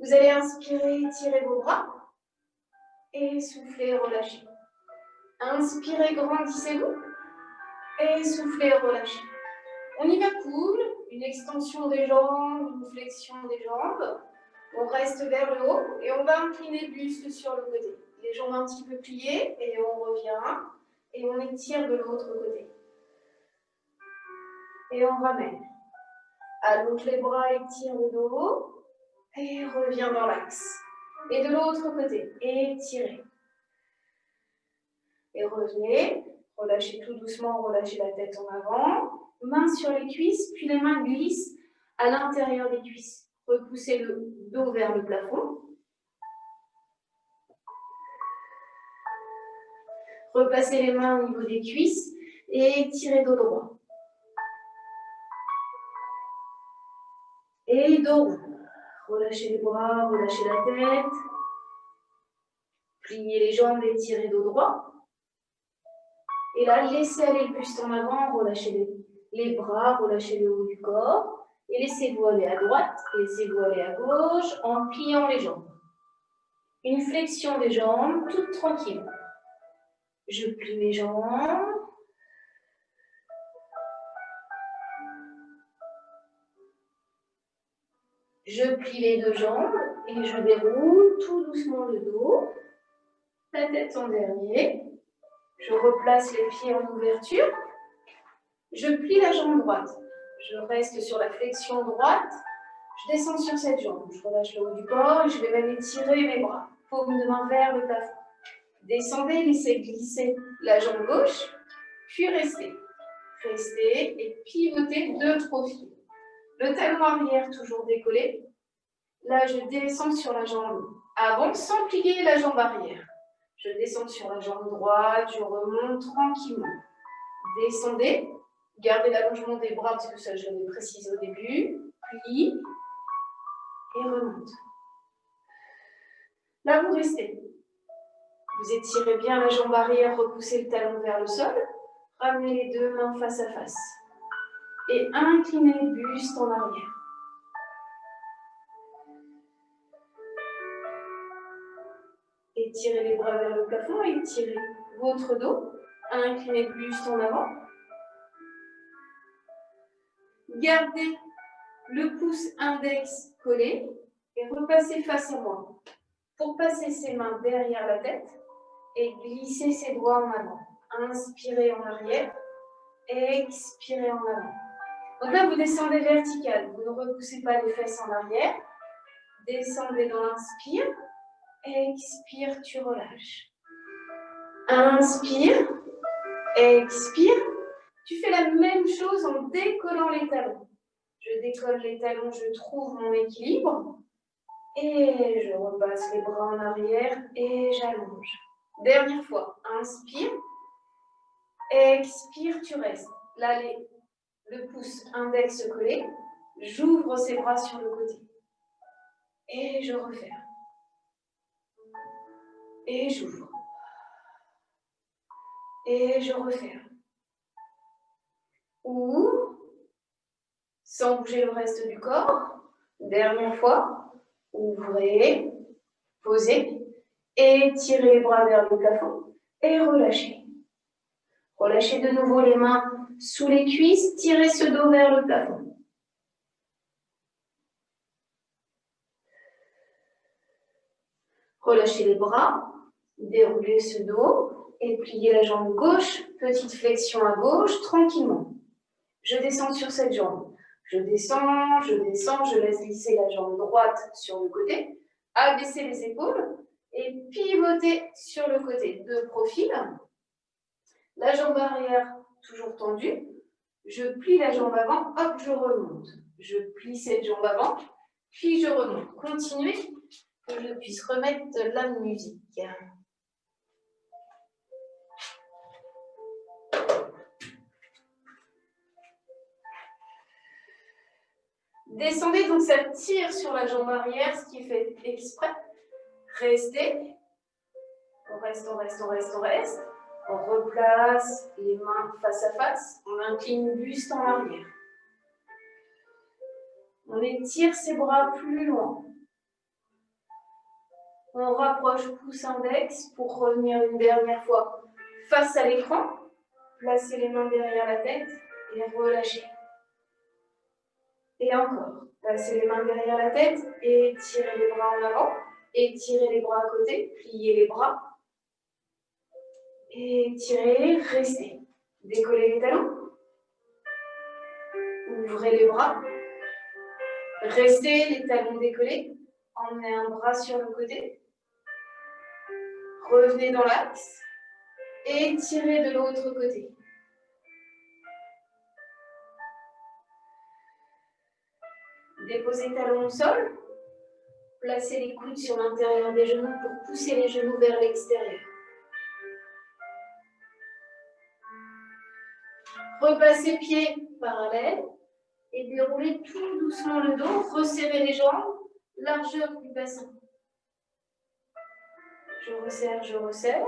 Vous allez inspirer, étirer vos bras. Et soufflez, relâchez. Inspirez, grandissez-vous. Et soufflez, relâchez. On y va cool. Une extension des jambes, une flexion des jambes. On reste vers le haut et on va incliner le buste sur le côté. Les jambes un petit peu pliées et on revient. Et on étire de l'autre côté. Et on ramène. Allonge les bras, étire le dos. Et reviens dans l'axe. Et de l'autre côté, étirez. Et revenez. Relâchez tout doucement, relâchez la tête en avant. Mains sur les cuisses, puis les mains glissent à l'intérieur des cuisses. Repoussez le dos vers le plafond. Replacez les mains au niveau des cuisses et étirez dos droit. Et dos rond. Relâchez les bras, relâchez la tête. Pliez les jambes, étirez dos droit. Et là, laissez aller le buste en avant, relâchez les bras, relâchez le haut du corps. Et laissez-vous aller à droite, laissez-vous aller à gauche en pliant les jambes. Une flexion des jambes, toute tranquille. Je plie mes jambes. Je plie les deux jambes et je déroule tout doucement le dos. La tête en dernier. Je replace les pieds en ouverture. Je plie la jambe droite. Je reste sur la flexion droite. Je descends sur cette jambe. Je relâche le haut du corps et je vais même étirer mes bras. Paume de main vers le plafond. Descendez, laissez glisser la jambe gauche, puis restez. Restez et pivotez de profil. Le talon arrière toujours décollé. Là, je descends sur la jambe avant sans plier la jambe arrière. Je descends sur la jambe droite, je remonte tranquillement. Descendez, gardez l'allongement des bras parce que ça je l'avais précisé au début. Plie et remonte. Là, vous restez. Vous étirez bien la jambe arrière, repoussez le talon vers le sol. Ramenez les deux mains face à face. Et inclinez le buste en arrière. Étirez les bras vers le plafond, étirez votre dos. Inclinez le buste en avant. Gardez le pouce index collé et repassez face à moi. Pour passer ses mains derrière la tête et glisser ses doigts en avant. Inspirez en arrière, expirez en avant. Donc là, vous descendez vertical. Vous ne repoussez pas les fesses en arrière. Descendez dans l'inspire. Expire, tu relâches. Inspire, expire. Tu fais la même chose en décollant les talons. Je décolle les talons, je trouve mon équilibre. Et je repasse les bras en arrière et j'allonge. Dernière fois, inspire. Expire, tu restes. Là, le pouce index collé. J'ouvre ses bras sur le côté. Et je referme. Et j'ouvre. Et je referme. Ou, sans bouger le reste du corps, dernière fois, ouvrez, posez, étirez les bras vers le plafond et relâchez. Relâchez de nouveau les mains sous les cuisses, tirez ce dos vers le plafond. Relâchez les bras, déroulez ce dos et pliez la jambe gauche, petite flexion à gauche, tranquillement. Je descends sur cette jambe. Je descends, je laisse glisser la jambe droite sur le côté, abaissez les épaules et pivotez sur le côté de profil. La jambe arrière toujours tendue. Je plie la jambe avant, hop, je remonte. Je plie cette jambe avant, puis je remonte. Continuez pour que je puisse remettre de la musique. Descendez, donc ça tire sur la jambe arrière, ce qui est fait exprès. Restez. On reste, on reste, on reste, on reste. On replace les mains face à face. On incline le buste en arrière. On étire ses bras plus loin. On rapproche pouce index pour revenir une dernière fois face à l'écran. Placez les mains derrière la tête et relâchez. Et encore, placez les mains derrière la tête et tirez les bras en avant. Étirez les bras à côté, pliez les bras. Étirez, restez. Décollez les talons. Ouvrez les bras. Restez les talons décollés. Emmenez un bras sur le côté. Revenez dans l'axe. Et tirez de l'autre côté. Déposez talons au sol. Placez les coudes sur l'intérieur des genoux pour pousser les genoux vers l'extérieur. Repassez pieds parallèles et déroulez tout doucement le dos. Resserrez les jambes, largeur du bassin. Je resserre, je resserre.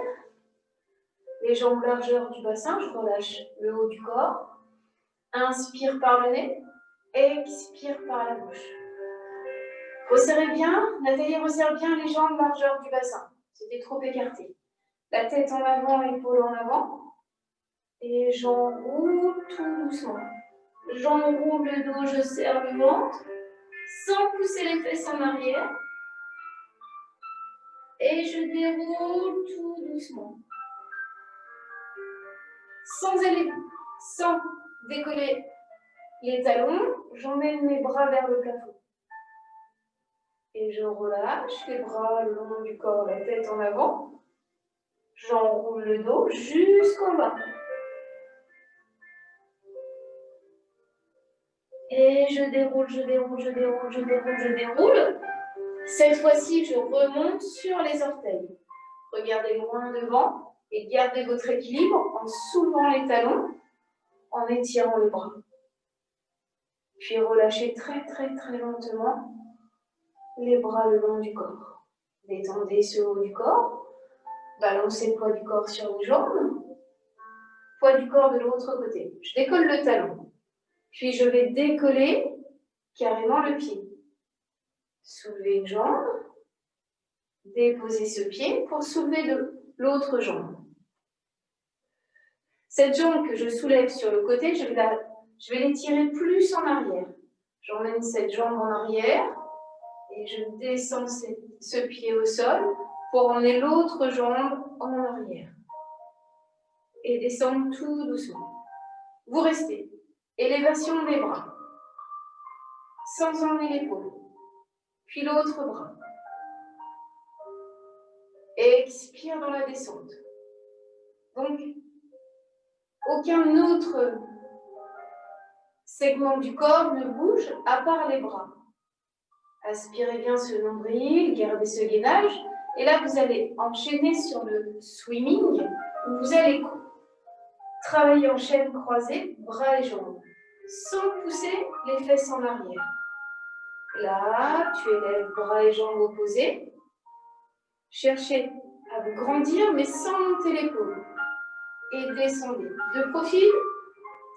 Les jambes, largeur du bassin, je relâche le haut du corps. Inspire par le nez, expire par la bouche. Resserrez bien, Nathalie resserre bien les jambes, largeur du bassin. C'était trop écarté. La tête en avant, épaule en avant. Et j'enroule tout doucement. J'enroule le dos, je serre le ventre, sans pousser les fesses en arrière. Et je déroule tout doucement. Sans décoller les talons, j'emmène mes bras vers le plafond. Et je relâche les bras le long du corps, la tête en avant. J'enroule le dos jusqu'en bas. Et je déroule, je déroule, je déroule, je déroule, je déroule. Cette fois-ci, je remonte sur les orteils. Regardez loin devant et gardez votre équilibre en soulevant les talons, en étirant le bras. Puis relâchez très, très, très lentement les bras le long du corps. Détendez ce haut du corps. Balancez le poids du corps sur les jambes. Poids du corps de l'autre côté. Je décolle le talon. Puis je vais décoller carrément le pied. Soulevez une jambe. Déposez ce pied pour soulever l'autre jambe. Cette jambe que je soulève sur le côté, je vais l'étirer plus en arrière. J'emmène cette jambe en arrière et je descends ce pied au sol pour emmener l'autre jambe en arrière. Et descendre tout doucement. Vous restez. Élévation des bras. Sans emmener l'épaule. Puis l'autre bras. Expire dans la descente. Donc, aucun autre segment du corps ne bouge à part les bras. Aspirez bien ce nombril, gardez ce gainage. Et là, vous allez enchaîner sur le swimming, où vous allez travailler en chaîne croisée, bras et jambes, sans pousser les fesses en arrière. Là, tu élèves bras et jambes opposés. Cherchez à vous grandir, mais sans monter l'épaule. Et descendez. De profil,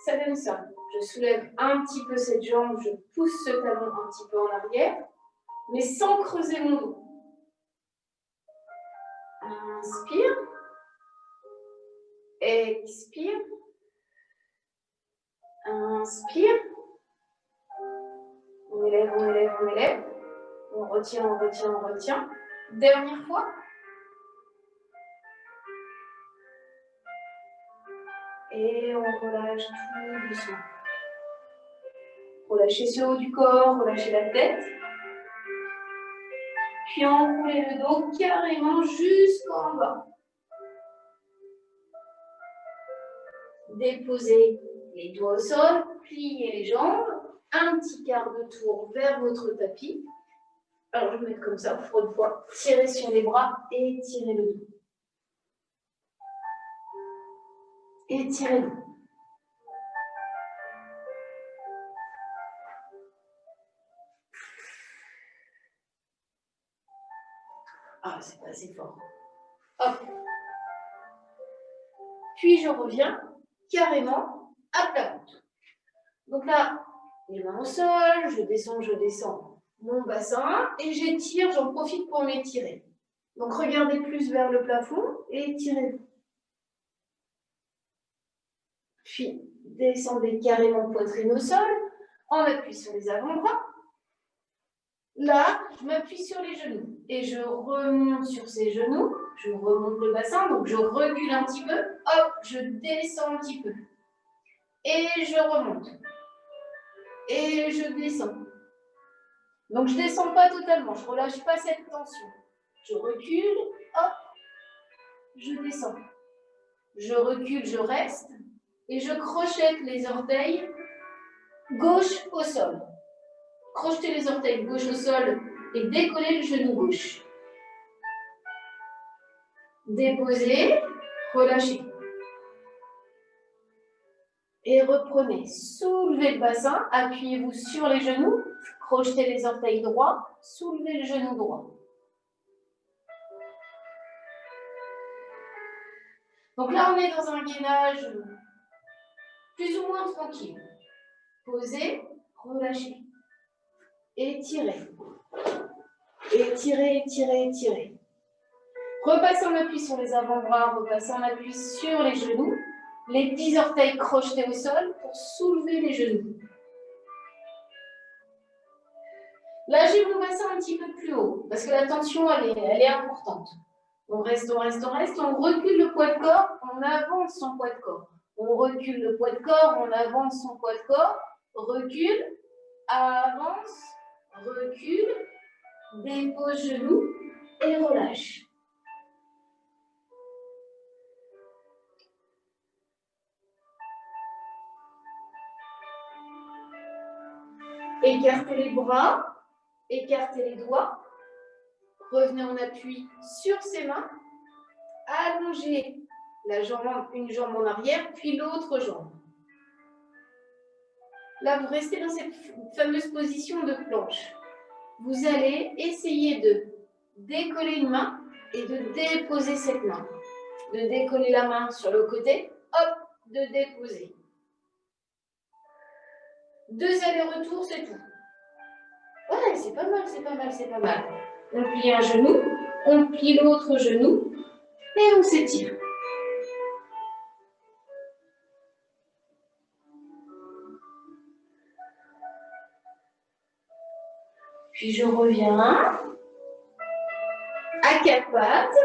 ça donne ça. Je soulève un petit peu cette jambe, je pousse ce talon un petit peu en arrière, mais sans creuser mon dos. Inspire. Expire. Inspire. On élève, on élève, on élève. On retient, on retient, on retient. Dernière fois. Et on relâche tout doucement. Relâchez ce haut du corps, relâchez la tête. Puis enroulez le dos carrément jusqu'en bas. Déposez les doigts au sol, pliez les jambes, un petit quart de tour vers votre tapis. Alors je vais mettre comme ça pour une fois. Tirez sur les bras et tirez le dos. Étirez le dos. Ah, c'est pas assez fort. Hop. Puis je reviens carrément à plat ventre. Donc là, les mains au sol, je descends mon bassin et j'étire, j'en profite pour m'étirer. Donc, regardez plus vers le plafond et étirez-vous. Puis, descendez carrément poitrine au sol, en appui sur les avant-bras. Là, je m'appuie sur les genoux et je remonte sur ces genoux, je remonte le bassin, donc je recule un petit peu, hop, je descends un petit peu. Et je remonte. Et je descends. Donc, je ne descends pas totalement, je ne relâche pas cette tension. Je recule, hop, je descends. Je recule, je reste et je crochette les orteils gauche au sol. Crochetez les orteils gauche au sol et décollez le genou gauche. Déposez, relâchez. Et reprenez. Soulevez le bassin, appuyez-vous sur les genoux, crochetez les orteils droits, soulevez le genou droit. Donc là, on est dans un gainage plus ou moins tranquille. Posez, relâchez. Étirez. Étirez, étirez, étirez. Repassez en appui sur les avant-bras, repassez en appui sur les genoux. Les 10 orteils crochetés au sol pour soulever les genoux. Lâchez vos bassins un petit peu plus haut, parce que la tension, elle est importante. On reste, on reste, on reste, on recule le poids de corps, on avance son poids de corps. On recule le poids de corps, on avance son poids de corps, recule, avance, recule, dépose genou et relâche. Écartez les bras, écartez les doigts, revenez en appui sur ses mains, allongez la jambe, une jambe en arrière, puis l'autre jambe. Là, vous restez dans cette fameuse position de planche. Vous allez essayer de décoller une main et de déposer cette main. De décoller la main sur le côté, hop, de déposer. 2 allers-retours, c'est tout. Ouais, c'est pas mal, c'est pas mal, c'est pas mal. On plie un genou, on plie l'autre genou et on s'étire. Puis je reviens à 4 pattes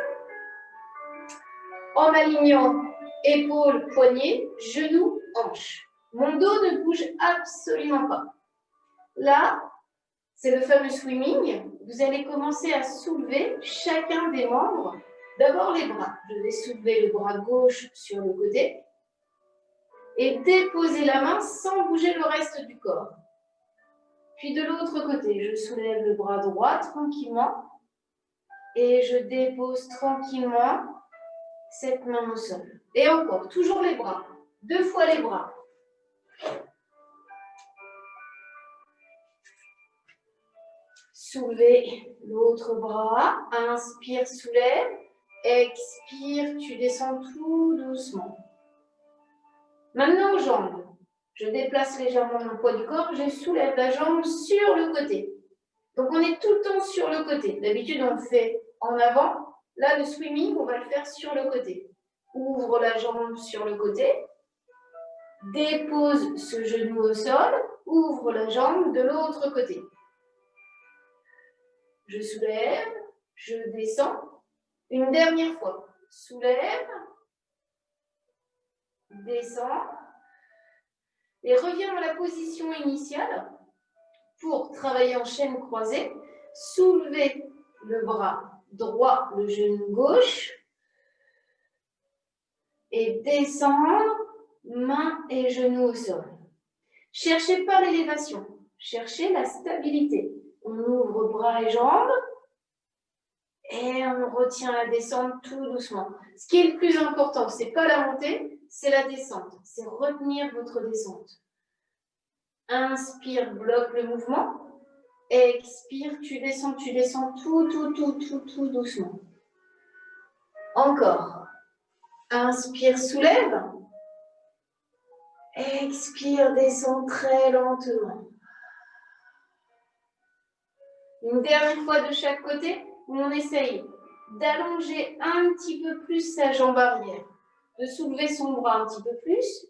en alignant épaules, poignets, genoux, hanches. Mon dos ne bouge absolument pas. Là, c'est le fameux swimming. Vous allez commencer à soulever chacun des membres. D'abord les bras. Je vais soulever le bras gauche sur le côté et déposer la main sans bouger le reste du corps. Puis de l'autre côté, je soulève le bras droit tranquillement et je dépose tranquillement cette main au sol. Et encore, toujours les bras. 2 fois les bras. Soulevez l'autre bras. Inspire, soulève. Expire, tu descends tout doucement. Maintenant aux jambes. Je déplace légèrement mon poids du corps. Je soulève la jambe sur le côté. Donc on est tout le temps sur le côté. D'habitude on le fait en avant. Là le swimming, on va le faire sur le côté. Ouvre la jambe sur le côté. Dépose ce genou au sol. Ouvre la jambe de l'autre côté. Je soulève, je descends. Une dernière fois. Soulève, descends. Et reviens dans la position initiale pour travailler en chaîne croisée. Soulevez le bras droit, le genou gauche. Et descendre, main et genou au sol. Cherchez pas l'élévation, cherchez la stabilité. On ouvre bras et jambes et on retient la descente tout doucement. Ce qui est le plus important, ce n'est pas la montée, c'est la descente. C'est retenir votre descente. Inspire, bloque le mouvement. Expire, tu descends tout doucement. Encore. Inspire, soulève. Expire, descends très lentement. Une dernière fois de chaque côté, où on essaye d'allonger un petit peu plus sa jambe arrière, de soulever son bras un petit peu plus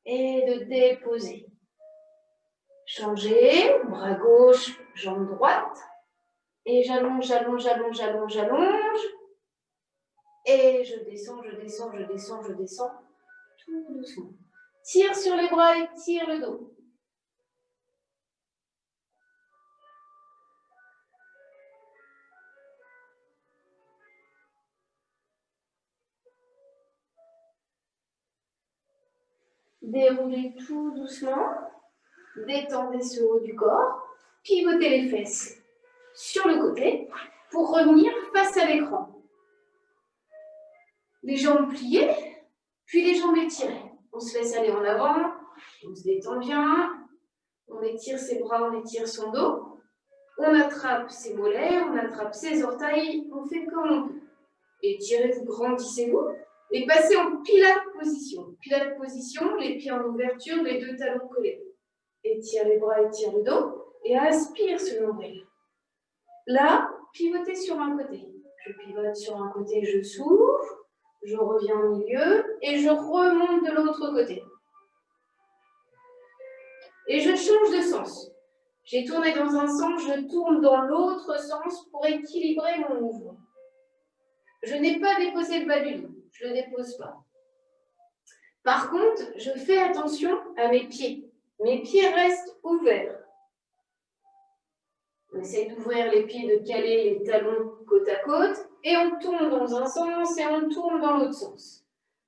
et de déposer. Changer, bras gauche, jambe droite. Et j'allonge, j'allonge, j'allonge, j'allonge, j'allonge. Et je descends, je descends, je descends, je descends. Tout doucement. Tire sur les bras et tire le dos. Déroulez tout doucement. Détendez ce haut du corps. Pivotez les fesses sur le côté pour revenir face à l'écran. Les jambes pliées, puis les jambes étirées. On se laisse aller en avant, on se détend bien, on étire ses bras, on étire son dos, on attrape ses mollets, on attrape ses orteils, on fait comme on peut. Étirez-vous, grandissez-vous et passez en pilate position. Pilate position, les pieds en ouverture, les deux talons collés. Étire les bras, étire le dos et aspire ce nombril. Là, pivotez sur un côté. Je pivote sur un côté, je souffle, je reviens au milieu et je remonte de l'autre côté. Et je change de sens. J'ai tourné dans un sens, je tourne dans l'autre sens pour équilibrer mon mouvement. Je n'ai pas déposé le bas du dos, je ne le dépose pas. Par contre, je fais attention à mes pieds. Mes pieds restent ouverts. On essaie d'ouvrir les pieds, de caler les talons côte à côte, et on tourne dans un sens et on tourne dans l'autre sens.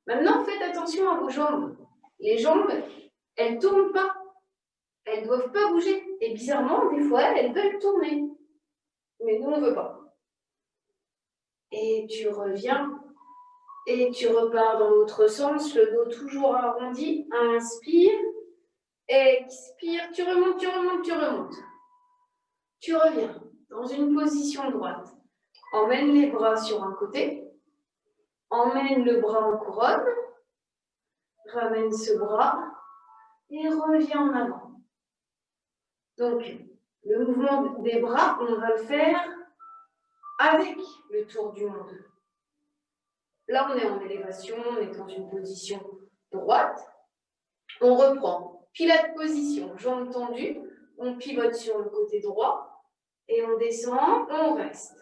Maintenant, faites attention à vos jambes. Les jambes, elles ne tournent pas. Elles ne doivent pas bouger. Et bizarrement, des fois, elles veulent tourner. Mais nous, on ne veut pas. Et tu reviens. Et tu repars dans l'autre sens, le dos toujours arrondi. Inspire. Expire. Tu remontes, tu remontes, tu remontes. Tu reviens dans une position droite. Emmène les bras sur un côté. Emmène le bras en couronne. Ramène ce bras. Et reviens en avant. Donc, le mouvement des bras, on va le faire avec le tour du monde. Là, on est en élévation, on est dans une position droite. On reprend. Pilate position, jambes tendues. On pivote sur le côté droit. Et on descend, on reste.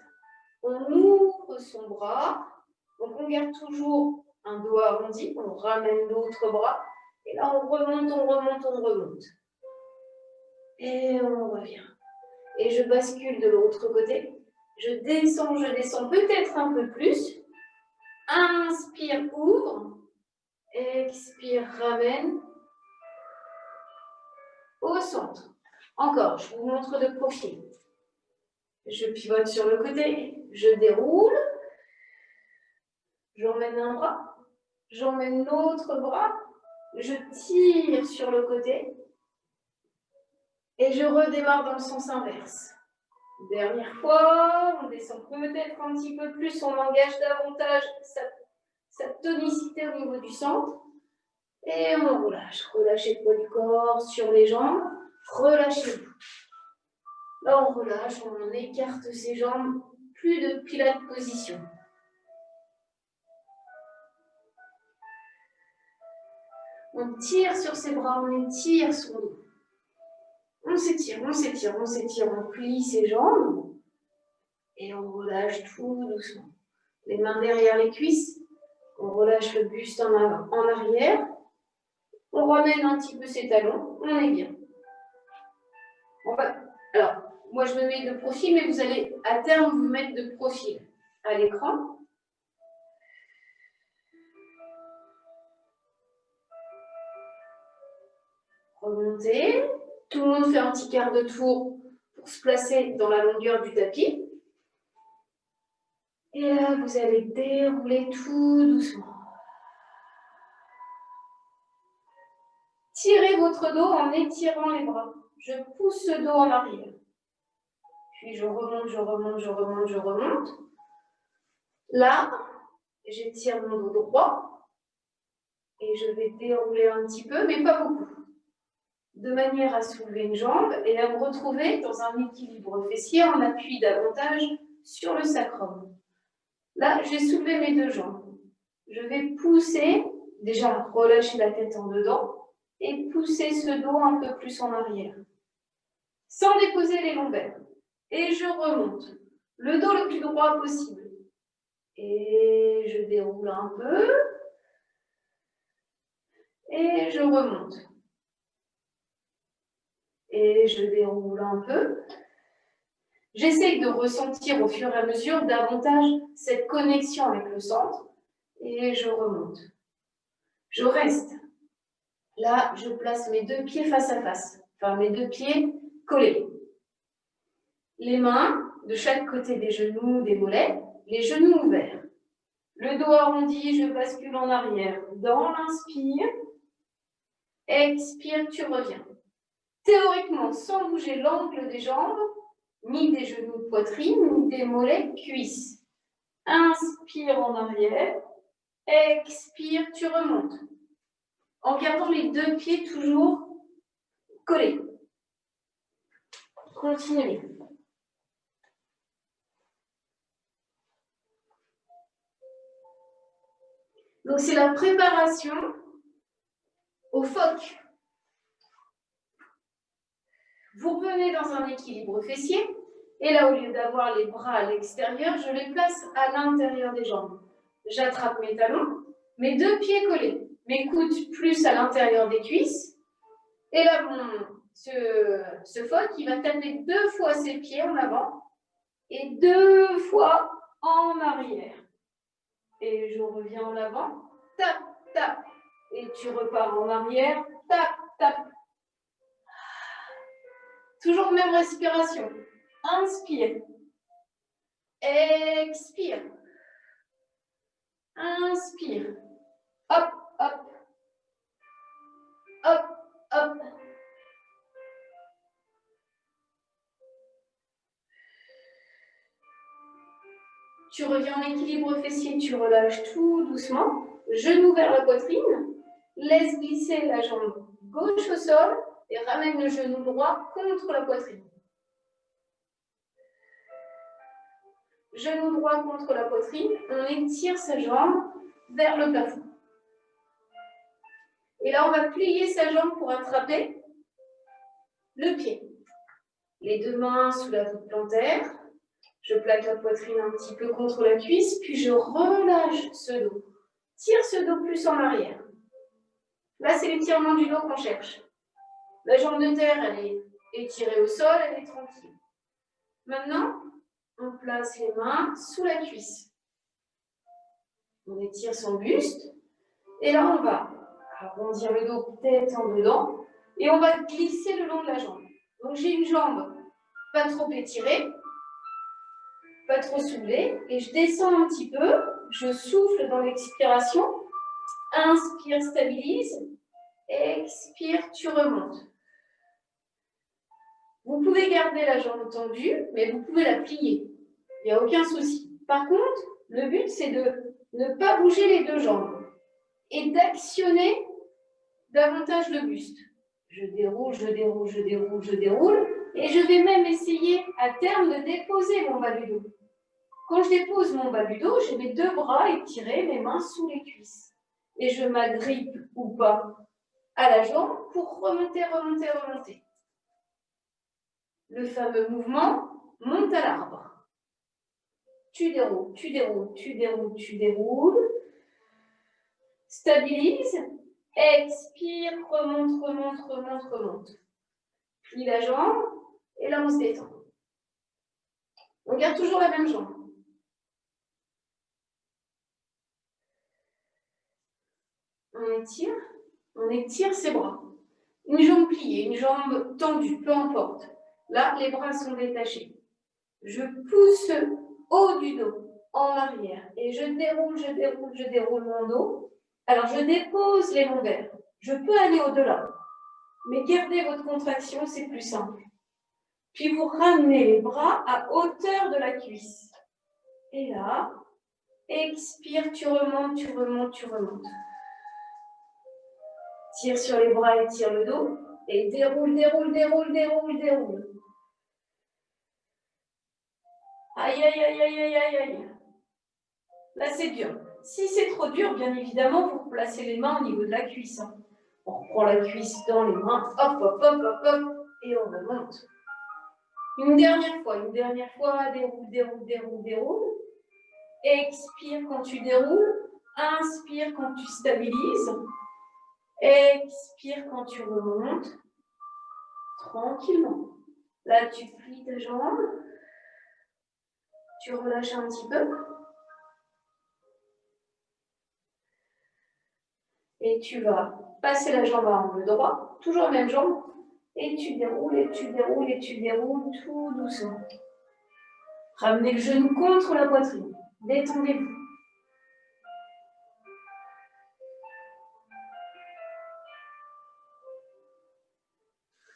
On ouvre son bras. Donc, on garde toujours un dos arrondi. On ramène l'autre bras. Et là, on remonte, on remonte, on remonte. Et on revient. Et je bascule de l'autre côté. Je descends peut-être un peu plus. Inspire, ouvre. Expire, ramène. Au centre. Encore, je vous montre de profil. Je pivote sur le côté. Je déroule. J'emmène un bras. J'emmène l'autre bras. Je tire sur le côté. Et je redémarre dans le sens inverse. Dernière fois, on descend peut-être un petit peu plus, on engage davantage sa tonicité au niveau du centre. Et on relâche. Relâchez le poids du corps sur les jambes. Relâchez-vous. Là, on relâche, on écarte ses jambes. Plus de pilate position. On tire sur ses bras, on étire son dos. On s'étire, on s'étire, on s'étire, on plie ses jambes et on relâche tout doucement. Les mains derrière les cuisses, on relâche le buste en arrière, on ramène un petit peu ses talons, on est bien. Alors, moi je me mets de profil, mais vous allez à terme vous mettre de profil à l'écran. Remontez. Tout le monde fait un petit quart de tour pour se placer dans la longueur du tapis. Et là, vous allez dérouler tout doucement. Tirez votre dos en étirant les bras. Je pousse ce dos en arrière. Puis je remonte, je remonte, je remonte, je remonte. Là, j'étire mon dos droit. Et je vais dérouler un petit peu, mais pas beaucoup. De manière à soulever une jambe et à me retrouver dans un équilibre fessier en appui davantage sur le sacrum. Là, j'ai soulevé mes deux jambes. Je vais pousser, déjà relâcher la tête en dedans et pousser ce dos un peu plus en arrière, sans déposer les lombaires. Et je remonte. Le dos le plus droit possible. Et je déroule un peu. Et je remonte. Et je déroule un peu. J'essaye de ressentir au fur et à mesure davantage cette connexion avec le centre. Et je remonte. Je reste. Là, je place mes deux pieds face à face. Enfin, mes deux pieds collés. Les mains de chaque côté des genoux, des mollets, les genoux ouverts. Le dos arrondi, je bascule en arrière. Dans l'inspire, expire, tu reviens. Théoriquement, sans bouger l'angle des jambes, ni des genoux, poitrine, ni des mollets, cuisses. Inspire en arrière, expire, tu remontes. En gardant les deux pieds toujours collés. Continuez. Donc, c'est la préparation au phoque. Vous revenez dans un équilibre fessier. Et là, au lieu d'avoir les bras à l'extérieur, je les place à l'intérieur des jambes. J'attrape mes talons, mes deux pieds collés, mes coudes plus à l'intérieur des cuisses. Et là, ce phoque, il va taper deux fois ses pieds en avant et deux fois en arrière. Et je reviens en avant, tape, tape. Et tu repars en arrière, tape, tape. Toujours même respiration. Inspire. Expire. Inspire. Hop, hop. Hop, hop. Tu reviens en équilibre fessier, tu relâches tout doucement. Genou vers la poitrine. Laisse glisser la jambe gauche au sol et ramène le genou droit contre la poitrine. Genou droit contre la poitrine, on étire sa jambe vers le plafond. Et là, on va plier sa jambe pour attraper le pied. Les deux mains sous la voûte plantaire. Je plaque la poitrine un petit peu contre la cuisse, puis je relâche ce dos. Tire ce dos plus en arrière. Là, c'est l'étirement du dos qu'on cherche. La jambe de terre, elle est étirée au sol, elle est tranquille. Maintenant, on place les mains sous la cuisse. On étire son buste. Et là, on va arrondir le dos tête en dedans. Et on va glisser le long de la jambe. Donc, j'ai une jambe pas trop étirée, pas trop soulevée. Et je descends un petit peu. Je souffle dans l'expiration. Inspire, stabilise. Expire, tu remontes. Vous pouvez garder la jambe tendue, mais vous pouvez la plier. Il n'y a aucun souci. Par contre, le but, c'est de ne pas bouger les deux jambes et d'actionner davantage le buste. Je déroule, je déroule, je déroule, je déroule. Et je vais même essayer à terme de déposer mon bas du dos. Quand je dépose mon bas du dos, j'ai mes deux bras étirés, mes mains sous les cuisses. Et je m'agrippe ou pas à la jambe pour remonter, remonter, remonter. Le fameux mouvement monte à l'arbre. Tu déroules, tu déroules, tu déroules, tu déroules. Stabilise. Expire, remonte, remonte, remonte, remonte. Plie la jambe et là on se détend. On garde toujours la même jambe. On étire ses bras. Une jambe pliée, une jambe tendue, peu importe. Là, les bras sont détachés. Je pousse haut du dos, en arrière, et je déroule, je déroule, je déroule mon dos. Alors, je dépose les lombaires. Je peux aller au-delà, mais gardez votre contraction, c'est plus simple. Puis, vous ramenez les bras à hauteur de la cuisse. Et là, expire, tu remontes, tu remontes, tu remontes. Tire sur les bras et tire le dos. Et déroule, déroule, déroule, déroule, déroule. Aïe, aïe, aïe, aïe, aïe, aïe, aïe. Là, c'est dur. Si c'est trop dur, bien évidemment, vous placez les mains au niveau de la cuisse. On reprend la cuisse dans les mains, hop, hop, hop, hop, hop, et on remonte. Une dernière fois, déroule, déroule, déroule, déroule. Expire quand tu déroules, inspire quand tu stabilises, expire quand tu remontes, tranquillement. Là, tu plies ta jambe, tu relâches un petit peu. Et tu vas passer la jambe à angle droit, toujours la même jambe, et tu déroules, et tu déroules, et tu déroules tout doucement. Ramenez le genou contre la poitrine, détendez-vous.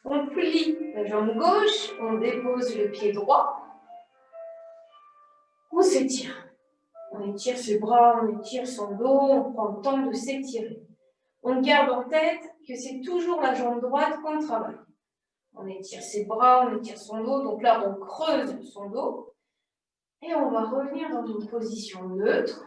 On plie la jambe gauche, on dépose le pied droit, on s'étire. On étire ses bras, on étire son dos, on prend le temps de s'étirer. On garde en tête que c'est toujours la jambe droite qu'on travaille. On étire ses bras, on étire son dos, donc là on creuse son dos. Et on va revenir dans une position neutre.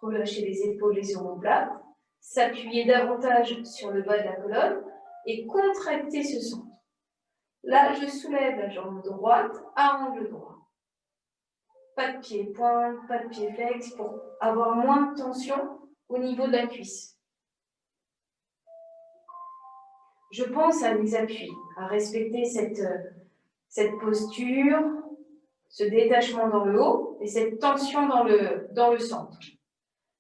Relâcher les épaules, les omoplates. S'appuyer davantage sur le bas de la colonne et contracter ce centre. Là, je soulève la jambe droite à angle droit. Pas de pied pointe, pas de pied flex pour avoir moins de tension au niveau de la cuisse. Je pense à mes appuis, à respecter cette posture, ce détachement dans le haut et cette tension dans le centre.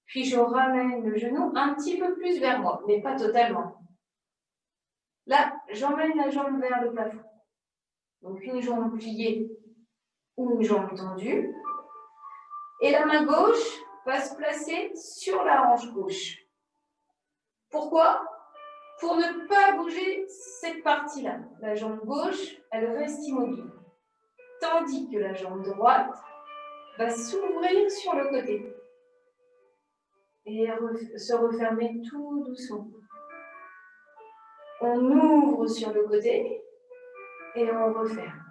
Puis je ramène le genou un petit peu plus vers moi, mais pas totalement. Là, j'emmène la jambe vers le plafond. Donc une jambe pliée ou une jambe tendue. Et la main gauche va se placer sur la hanche gauche. Pourquoi? Pour ne pas bouger cette partie-là. La jambe gauche, elle reste immobile. Tandis que la jambe droite va s'ouvrir sur le côté. Et se refermer tout doucement. On ouvre sur le côté et on referme.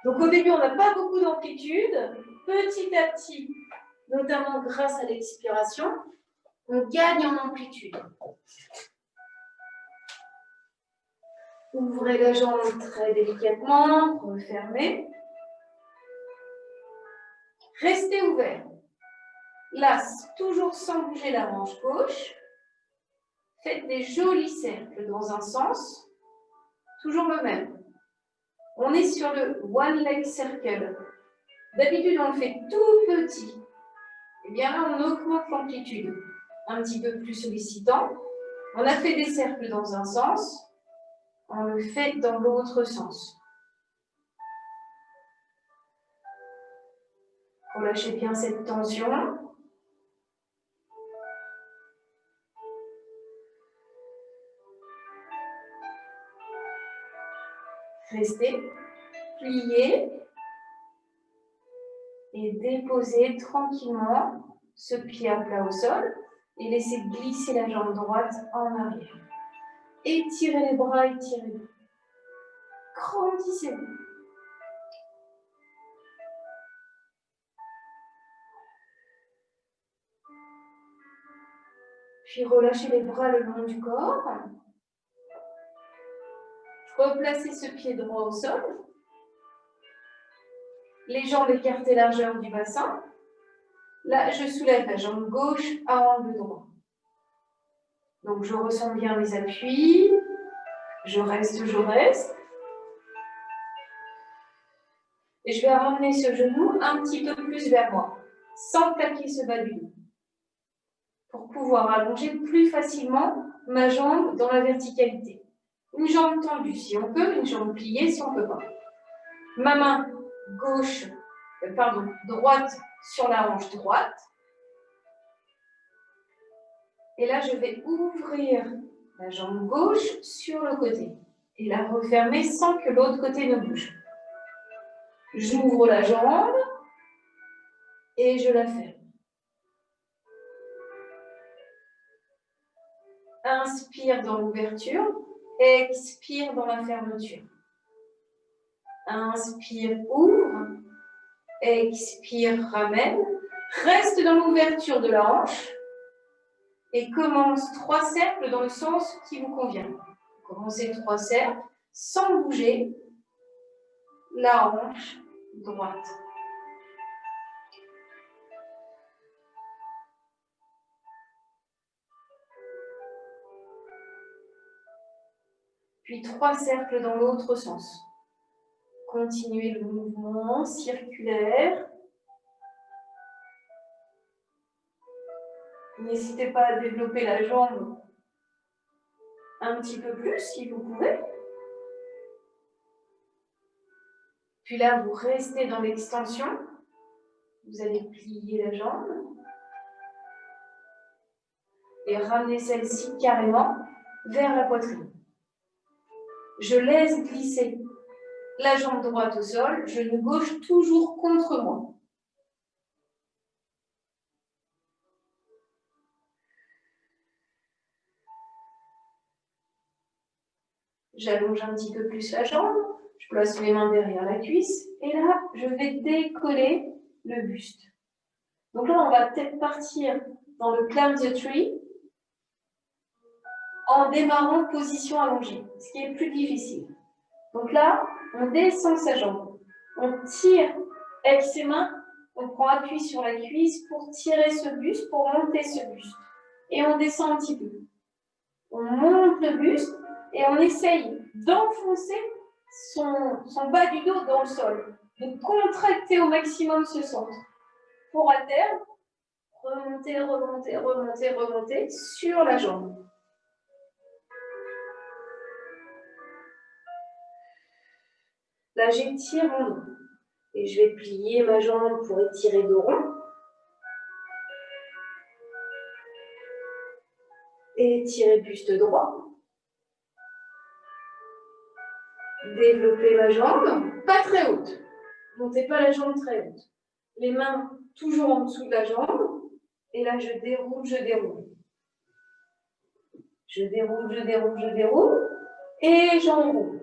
Donc au début, on n'a pas beaucoup d'amplitude. Petit à petit, notamment grâce à l'expiration, on gagne en amplitude. Ouvrez la jambe très délicatement, refermez. Restez ouvert. Là, toujours sans bouger la hanche gauche. Faites des jolis cercles dans un sens, toujours le même. On est sur le one leg circle. D'habitude, on le fait tout petit. Et bien là, on augmente l'amplitude, un petit peu plus sollicitant. On a fait des cercles dans un sens, on le fait dans l'autre sens. Relâchez bien cette tension. Restez, pliez et déposez tranquillement ce pied à plat au sol et laissez glisser la jambe droite en arrière. Étirez les bras, étirez-les. Grandissez-vous. Puis relâchez les bras le long du corps. Replacez ce pied droit au sol. Les jambes écartées largeur du bassin. Là, je soulève la jambe gauche à angle droit. Donc, je ressens bien mes appuis. Je reste, je reste. Et je vais ramener ce genou un petit peu plus vers moi, sans plaquer ce bas du dos, pour pouvoir allonger plus facilement ma jambe dans la verticalité. Une jambe tendue si on peut, une jambe pliée si on ne peut pas. Ma main droite sur la hanche droite. Et là, je vais ouvrir la jambe gauche sur le côté et la refermer sans que l'autre côté ne bouge. J'ouvre la jambe et je la ferme. Inspire dans l'ouverture, expire dans la fermeture. Inspire, ouvre, Expire, ramène. Reste dans l'ouverture de la hanche. Et commence 3 cercles dans le sens qui vous convient. Commencez 3 cercles sans bouger la hanche droite. Puis 3 cercles dans l'autre sens. Continuez le mouvement circulaire. N'hésitez pas à développer la jambe un petit peu plus si vous pouvez. Puis là, vous restez dans l'extension. Vous allez plier la jambe. Et ramener celle-ci carrément vers la poitrine. Je laisse glisser la jambe droite au sol, genou gauche toujours contre moi. J'allonge un petit peu plus la jambe, je place mes mains derrière la cuisse, et là, je vais décoller le buste. Donc là, on va peut-être partir dans le climb the tree en démarrant position allongée, ce qui est plus difficile. Donc là, on descend sa jambe, on tire avec ses mains, on prend appui sur la cuisse pour tirer ce buste, pour monter ce buste. Et on descend un petit peu. On monte le buste et on essaye d'enfoncer son bas du dos dans le sol, de contracter au maximum ce centre. Pour à terme, remonter, remonter, remonter, remonter sur la jambe. Là, j'étire mon dos. Et je vais plier ma jambe pour étirer le rond. Et étirer le buste droit. Développer ma jambe, pas très haute. Montez pas la jambe très haute. Les mains toujours en dessous de la jambe. Et là, je déroule, je déroule. Je déroule, je déroule, je déroule. Et j'enroule.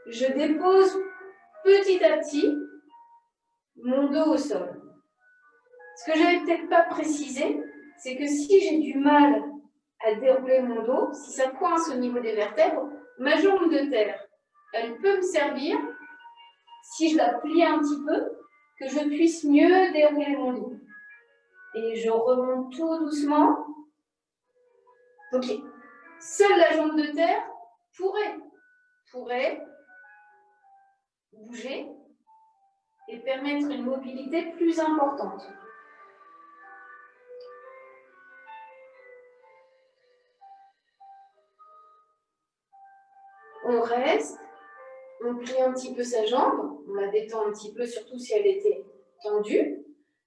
Je dépose petit à petit mon dos au sol. Ce que je n'avais peut-être pas précisé, c'est que si j'ai du mal à dérouler mon dos, si ça coince au niveau des vertèbres, ma jambe de terre, elle peut me servir, si je la plie un petit peu, que je puisse mieux dérouler mon dos. Et je remonte tout doucement. Ok. Seule la jambe de terre pourrait bouger et permettre une mobilité plus importante. On reste, on plie un petit peu sa jambe, on la détend un petit peu, surtout si elle était tendue,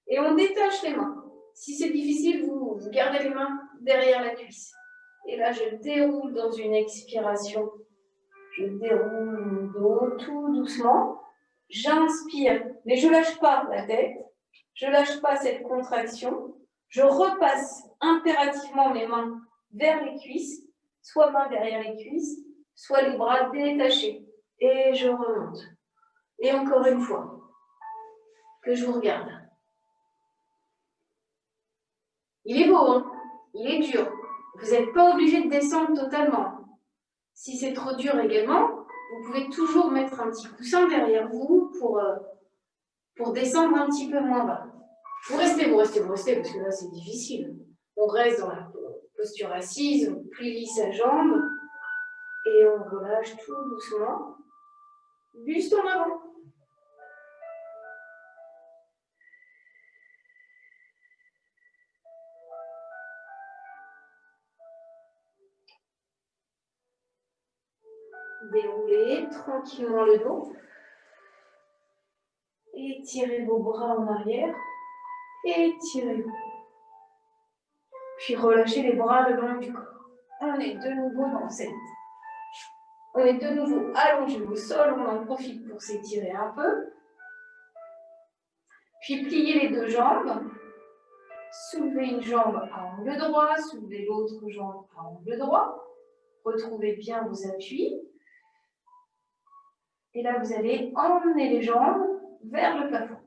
et on détache les mains. Si c'est difficile, vous gardez les mains derrière la cuisse. Et là, je déroule dans une expiration. Je déroule mon dos tout doucement. J'inspire, mais je ne lâche pas la tête. Je ne lâche pas cette contraction. Je repasse impérativement mes mains vers les cuisses, soit mains derrière les cuisses, soit les bras détachés. Et je remonte. Et encore une fois, que je vous regarde. Il est beau, hein? Il est dur. Vous n'êtes pas obligé de descendre totalement. Si c'est trop dur également, vous pouvez toujours mettre un petit coussin derrière vous pour descendre un petit peu moins bas. Vous restez, parce que là c'est difficile. On reste dans la posture assise, on plie sa jambe et on relâche tout doucement. Buste en avant. Déroulez tranquillement le dos. Étirez vos bras en arrière. Étirez-vous. Puis relâchez les bras le long du corps. On est de nouveau dans cette. On est de nouveau allongé au sol. On en profite pour s'étirer un peu. Puis pliez les deux jambes. Soulevez une jambe à angle droit. Soulevez l'autre jambe à angle droit. Retrouvez bien vos appuis. Et là, vous allez emmener les jambes vers le plafond.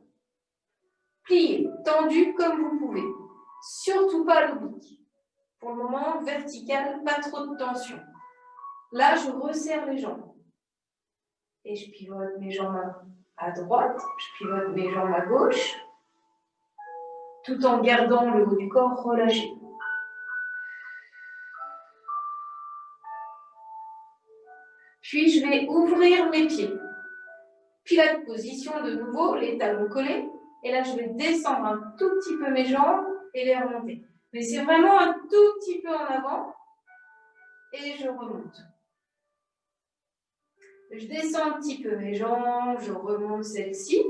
Pliez, tendu comme vous pouvez. Surtout pas l'oblique. Pour le moment, vertical, pas trop de tension. Là, je resserre les jambes. Et je pivote mes jambes à droite, je pivote mes jambes à gauche, tout en gardant le haut du corps relâché. Puis, je vais ouvrir mes pieds. Pilates position de nouveau, les talons collés. Et là, je vais descendre un tout petit peu mes jambes et les remonter. Mais c'est vraiment un tout petit peu en avant. Et je remonte. Je descends un petit peu mes jambes, je remonte celle-ci.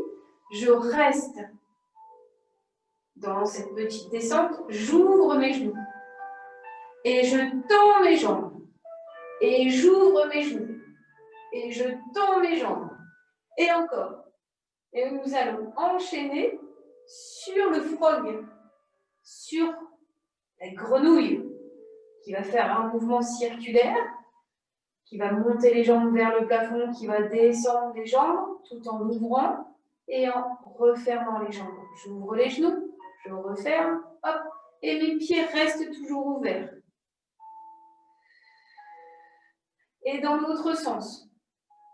Je reste dans cette petite descente. J'ouvre mes genoux. Et je tends mes jambes. Et j'ouvre mes genoux. Et je tends mes jambes. Et encore. Et nous allons enchaîner sur le frog, sur la grenouille, qui va faire un mouvement circulaire, qui va monter les jambes vers le plafond, qui va descendre les jambes, tout en ouvrant et en refermant les jambes. J'ouvre les genoux, je referme, hop, et mes pieds restent toujours ouverts. Et dans l'autre sens,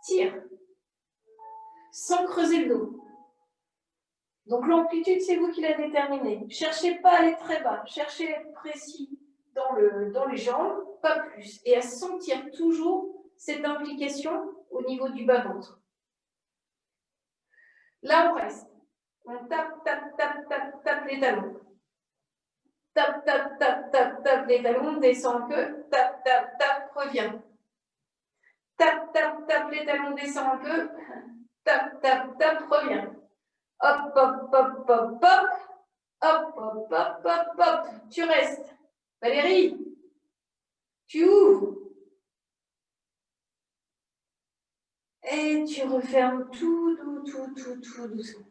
tire, sans creuser le dos. Donc l'amplitude, c'est vous qui la déterminez. Cherchez pas à aller très bas, cherchez à être précis dans les jambes, pas plus. Et à sentir toujours cette implication au niveau du bas-ventre. Là, on reste. On tape, tape, tape, tape, tape les talons. Tape, tape, tape, tape, tape les talons, descend un peu. Tape, tape, tape, reviens. Tape, tape, tape les talons, descend un peu. Tape, tape, tape, reviens. Hop, hop, hop, hop, hop. Hop, hop, hop, hop, hop. Tu restes. Valérie, tu ouvres. Et tu refermes tout doucement.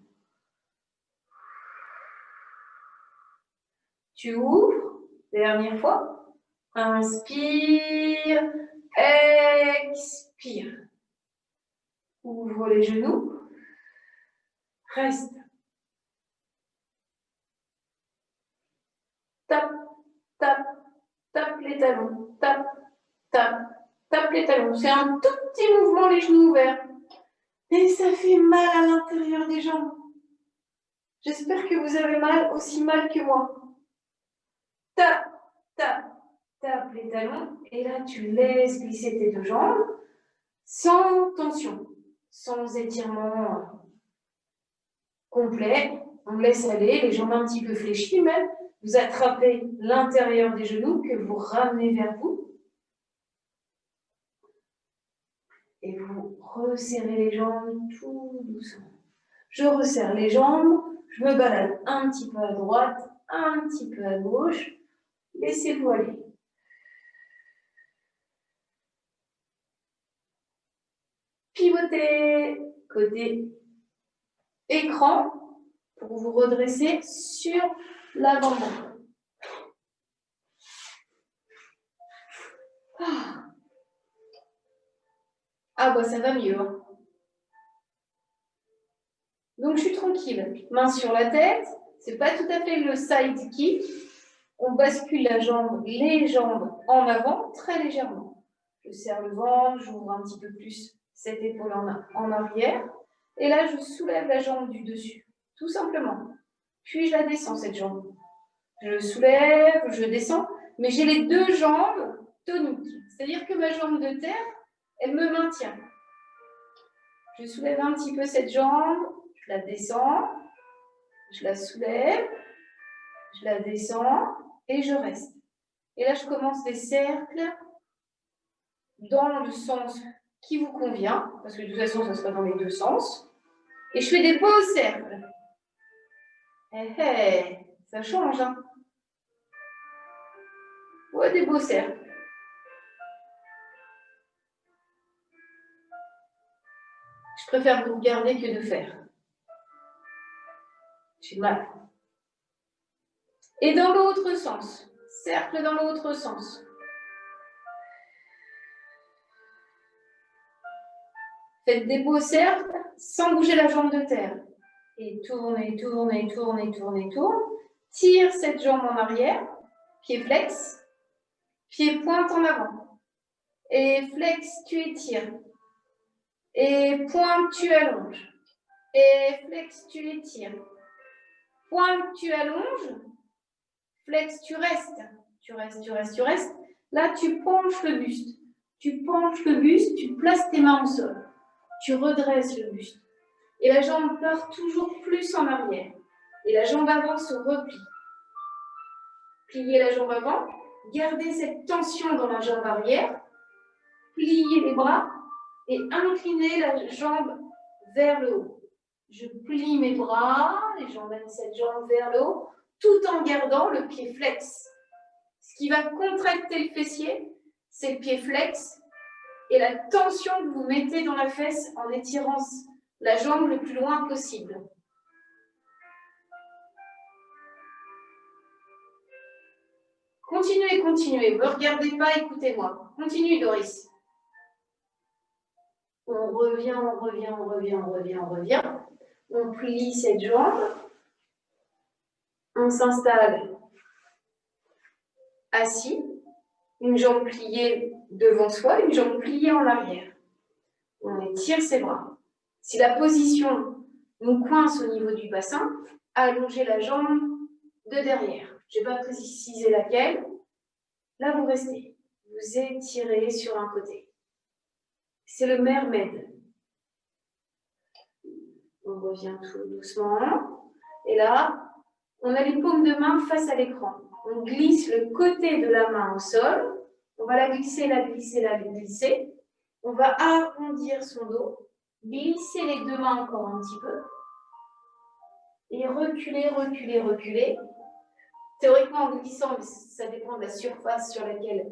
Tu ouvres. Dernière fois. Inspire. Expire. Ouvre les genoux. Reste. Tape, tape, tape les talons. Tape, tape, tape les talons. C'est un tout petit mouvement, les genoux ouverts. Et ça fait mal à l'intérieur des jambes. J'espère que vous avez mal, aussi mal que moi. Tape, tape, tape les talons. Et là, tu laisses glisser tes deux jambes sans tension, sans étirement complet. On laisse aller, les jambes un petit peu fléchies même. Vous attrapez l'intérieur des genoux que vous ramenez vers vous. Et vous resserrez les jambes tout doucement. Je resserre les jambes, je me balade un petit peu à droite, un petit peu à gauche. Laissez-vous aller. Pivotez côté écran pour vous redresser sur l'avant-bras. Ah bah ça va mieux. Hein. Donc je suis tranquille. Main sur la tête. C'est pas tout à fait le side kick. On bascule les jambes en avant très légèrement. Je serre le ventre, j'ouvre un petit peu plus cette épaule en arrière. Et là, je soulève la jambe du dessus, tout simplement. Puis je la descends, cette jambe. Je soulève, je descends, mais j'ai les deux jambes toniques. C'est-à-dire que ma jambe de terre, elle me maintient. Je soulève un petit peu cette jambe, je la descends, je la soulève, je la descends et je reste. Et là, je commence des cercles dans le sens qui vous convient, parce que de toute façon, ça sera dans les deux sens. Et je fais des beaux cercles. Ça change, hein? Ouais, des beaux cercles. Je préfère vous regarder que de faire. J'ai mal. Et dans l'autre sens. Cercle dans l'autre sens. Faites des beaux cercles sans bouger la jambe de terre. Et tournez, tournez, tournez, tournez, tourne. Tire cette jambe en arrière. Pied flex. Pied pointe en avant. Et flex, tu étires. Et pointe, tu allonges. Et flex, tu étires. Pointe, tu allonges. Flex, tu restes. Tu restes, tu restes, tu restes. Là, tu penches le buste. Tu penches le buste, tu places tes mains au sol. Tu redresses le buste. Et la jambe part toujours plus en arrière. Et la jambe avant se replie. Pliez la jambe avant. Gardez cette tension dans la jambe arrière. Pliez les bras et inclinez la jambe vers le haut. Je plie mes bras et j'emmène cette jambe vers le haut, tout en gardant le pied flex. Ce qui va contracter le fessier, c'est le pied flex et la tension que vous mettez dans la fesse en étirant la jambe le plus loin possible. Continuez, continuez. Ne me regardez pas, écoutez-moi. Continue, Doris. On revient, on revient, on revient, on revient, on revient. On plie cette jambe. On s'installe assis. Une jambe pliée devant soi, une jambe pliée en arrière. On étire ses bras. Si la position nous coince au niveau du bassin, allongez la jambe de derrière. Je n'ai pas précisé laquelle. Là, vous restez. Vous étirez sur un côté. C'est le mermaid. On revient tout doucement. Et là, on a les paumes de main face à l'écran. On glisse le côté de la main au sol. On va la glisser, la glisser, la glisser. On va arrondir son dos. Glisser les deux mains encore un petit peu. Et reculer, reculer, reculer. Théoriquement, en glissant, ça dépend de la surface sur laquelle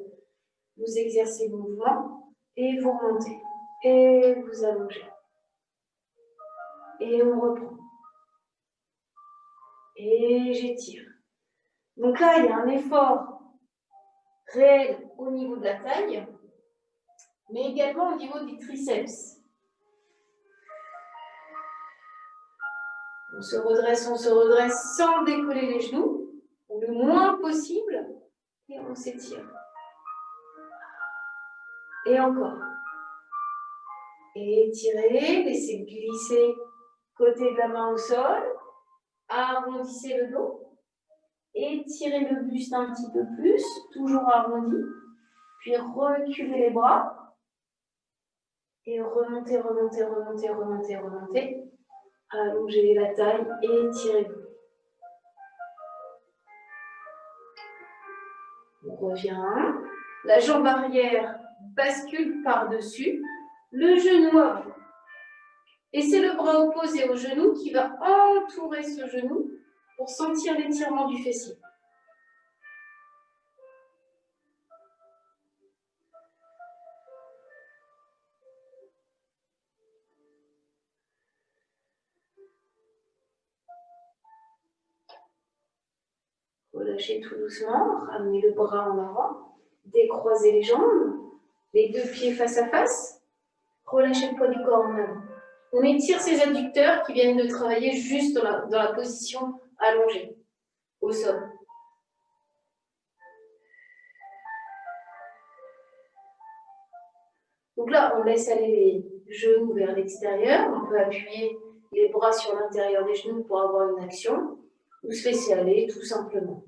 vous exercez le mouvement. Et vous remontez. Et vous allongez. Et on reprend. Et j'étire. Donc là, il y a un effort réel au niveau de la taille, mais également au niveau des triceps. On se redresse sans décoller les genoux, ou le moins possible, et on s'étire. Et encore. Et étirez, laissez glisser côté de la main au sol, arrondissez le dos. Étirez le buste un petit peu plus, toujours arrondi, puis reculez les bras et remontez, remontez, remontez, remontez, remontez. Allongez la taille et étirez-vous. On revient. La jambe arrière bascule par-dessus, le genou avant. Et c'est le bras opposé au genou qui va entourer ce genou pour sentir l'étirement du fessier. Relâchez tout doucement, ramenez le bras en avant, décroisez les jambes, les deux pieds face à face, relâchez le poids du corps en avant. On étire ces adducteurs qui viennent de travailler juste dans la position allongée, au sol. Donc là, on laisse aller les genoux vers l'extérieur. On peut appuyer les bras sur l'intérieur des genoux pour avoir une action, ou se laisser aller tout simplement.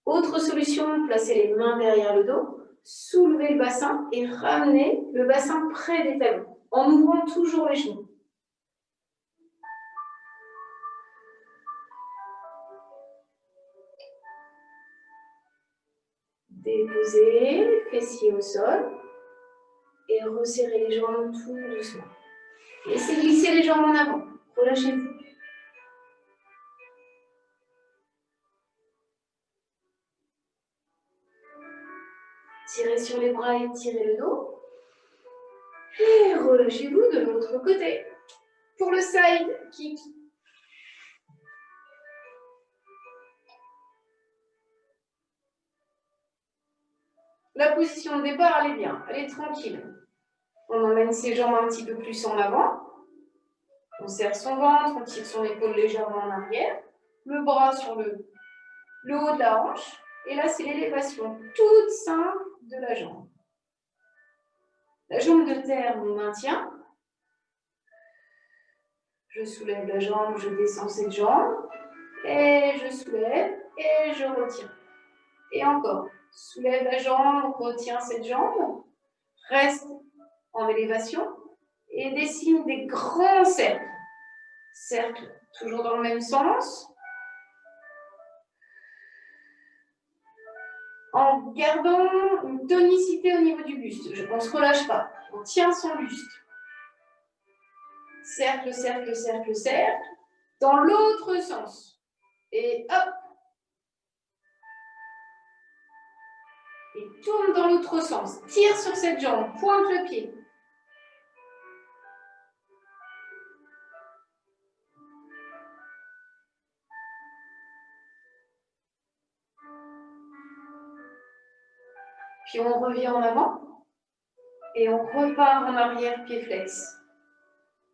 Autre solution, placez les mains derrière le dos, soulevez le bassin et ramenez le bassin près des talons, en ouvrant toujours les genoux. Déposez les fessiers au sol et resserrez les jambes tout doucement. Laissez glisser les jambes en avant, relâchez-vous. Tirez sur les bras et tirez le dos. Et relâchez-vous de l'autre côté. Pour le side kick. La position de départ, elle est bien, elle est tranquille. On emmène ses jambes un petit peu plus en avant. On serre son ventre, on tire son épaule légèrement en arrière. Le bras sur le haut de la hanche. Et là, c'est l'élévation toute simple de la jambe. La jambe de terre, on maintient. Je soulève la jambe, je descends cette jambe. Et je soulève et je retiens. Et encore. Soulève la jambe, retiens cette jambe. Reste en élévation. Et dessine des grands cercles. Cercle toujours dans le même sens. En gardant une tonicité au niveau du buste. On ne se relâche pas. On tient son buste. Cercle, cercle, cercle, cercle. Dans l'autre sens. Et hop. Et tourne dans l'autre sens. Tire sur cette jambe. Pointe le pied. Puis on revient en avant. Et on repart en arrière, pied flex.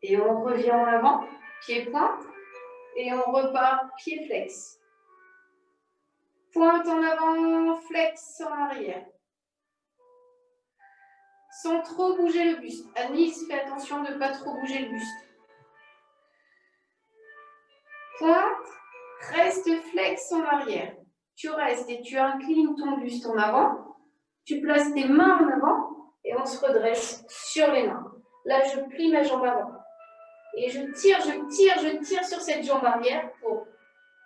Et on revient en avant, pied pointe. Et on repart, pied flex. Pointe en avant, flex en arrière. Sans trop bouger le buste. Anis, fais attention de ne pas trop bouger le buste. Pointe, reste flex en arrière. Tu restes et tu inclines ton buste en avant. Tu places tes mains en avant et on se redresse sur les mains. Là, je plie ma jambe avant. Et je tire, je tire, je tire sur cette jambe arrière pour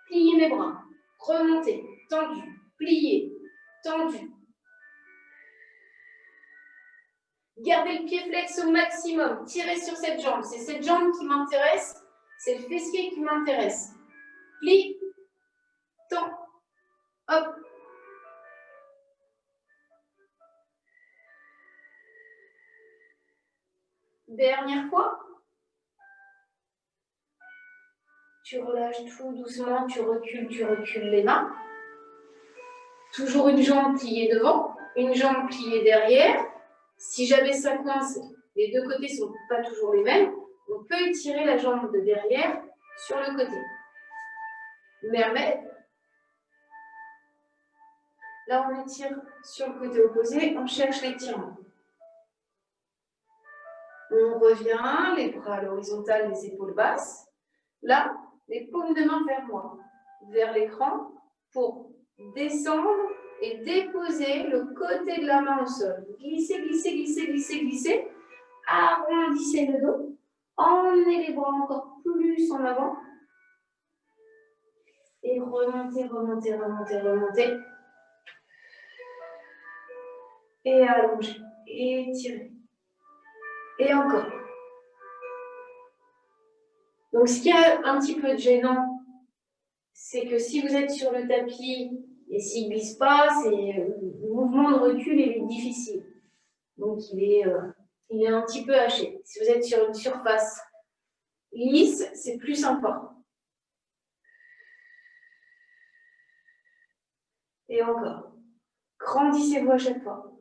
plier mes bras. Remonter, tendu, plier, tendu. Gardez le pied flex au maximum. Tirez sur cette jambe. C'est cette jambe qui m'intéresse. C'est le fessier qui m'intéresse. Plie, tend, hop. Dernière fois. Tu relâches tout doucement, tu recules les mains. Toujours une jambe pliée devant, une jambe pliée derrière. Si jamais ça coince, les deux côtés ne sont pas toujours les mêmes, on peut étirer la jambe de derrière sur le côté. Mermaid. Là, on étire sur le côté opposé, on cherche l'étirement. On revient, les bras à l'horizontale, les épaules basses. Là, les paumes de main vers moi, vers l'écran, pour descendre et déposer le côté de la main au sol. Glissez, glissez, glissez, glissez, glissez. Arrondissez le dos. Emmenez les bras encore plus en avant. Et remontez, remontez, remontez, remontez. Et allongez. Et tirez. Et encore. Donc, ce qui est un petit peu gênant, c'est que si vous êtes sur le tapis et s'il ne glisse pas, le mouvement de recul est difficile. Donc, il est un petit peu haché. Si vous êtes sur une surface lisse, c'est plus sympa. Et encore. Grandissez-vous à chaque fois.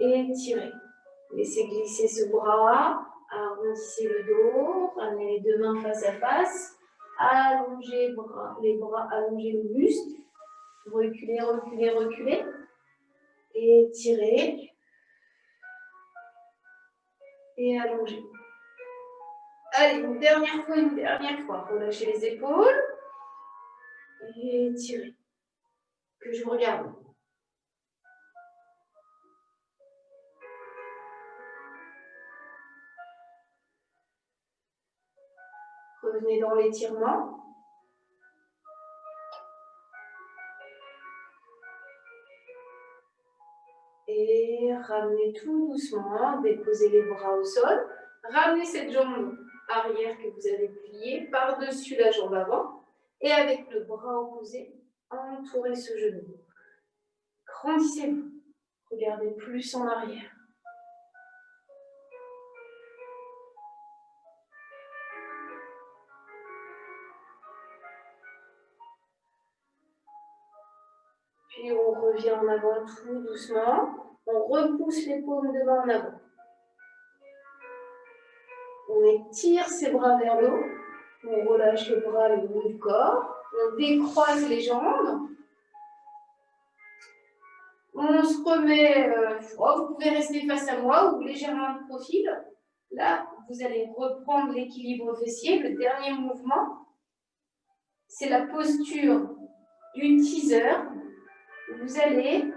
Et étirez. Laissez glisser ce bras. Arrondissez le dos. Ramenez les deux mains face à face. Allongez les bras, allongez le buste. Reculez, reculez, reculez. Et tirez. Et allongez. Allez, une dernière fois. Relâchez les épaules. Et tirez. Que je vous regarde. Revenez dans l'étirement. Et ramenez tout doucement, déposez les bras au sol. Ramenez cette jambe arrière que vous avez pliée par-dessus la jambe avant. Et avec le bras opposé, entourez ce genou. Grandissez-vous. Regardez plus en arrière. Puis on revient en avant tout doucement. On repousse les paumes de main en avant. On étire ses bras vers le haut. On relâche les bras le haut du corps. On décroise les jambes. On se remet, vous pouvez rester face à moi ou légèrement de profil. Là, vous allez reprendre l'équilibre fessier. Le dernier mouvement, c'est la posture du teaser. Vous allez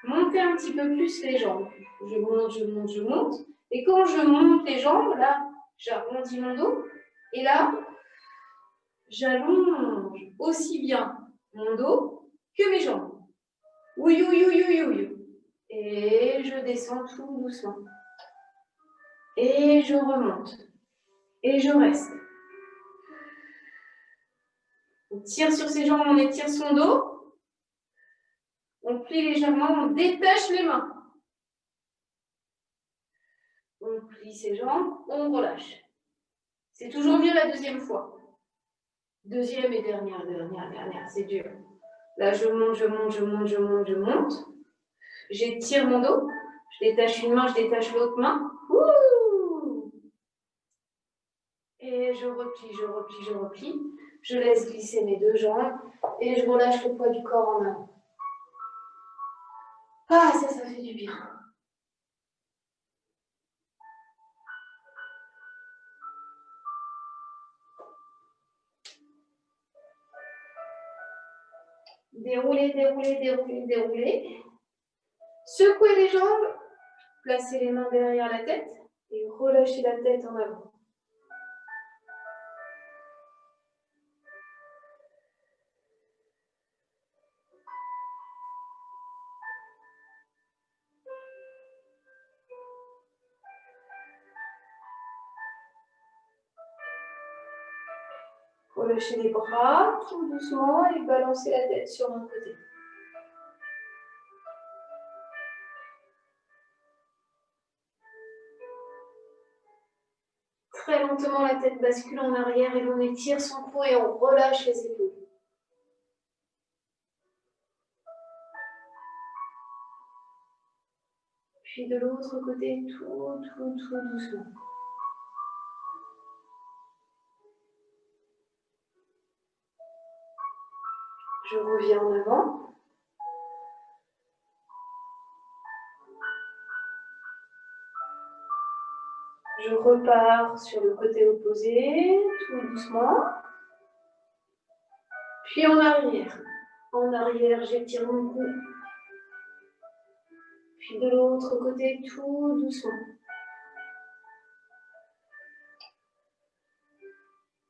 monter un petit peu plus les jambes. Je monte, je monte, je monte. Et quand je monte les jambes, là, j'arrondis mon dos. Et là, j'allonge aussi bien mon dos que mes jambes. Oui, oui, oui, oui, oui. Et je descends tout doucement. Et je remonte. Et je reste. On tire sur ses jambes, on étire son dos. On plie légèrement, on détache les mains. On plie ses jambes, on relâche. C'est toujours mieux la deuxième fois. Deuxième et dernière, c'est dur. Là, je monte, je monte, je monte, je monte, je monte. J'étire mon dos. Je détache une main, je détache l'autre main. Ouh! Et je replie, je replie, je replie. Je laisse glisser mes deux jambes et je relâche le poids du corps en avant. Ah, ça fait du bien. Déroulez, déroulez, déroulez, déroulez. Secouez les jambes. Placez les mains derrière la tête et relâchez la tête en avant. Relâchez les bras tout doucement et balancez la tête sur un côté. Très lentement, la tête bascule en arrière et l'on étire son cou et on relâche les épaules. Puis de l'autre côté, tout doucement. Je reviens en avant. Je repars sur le côté opposé, tout doucement. Puis en arrière. En arrière, j'étire mon cou. Puis de l'autre côté, tout doucement.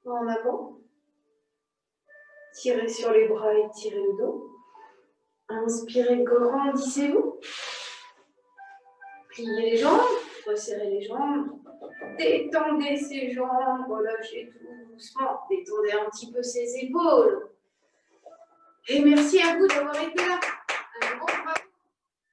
En avant. Tirez sur les bras et tirez le dos. Inspirez, grandissez-vous. Pliez les jambes, resserrez les jambes. Détendez ses jambes, relâchez tout doucement. Détendez un petit peu ses épaules. Et merci à vous d'avoir été là. Un grand bravo.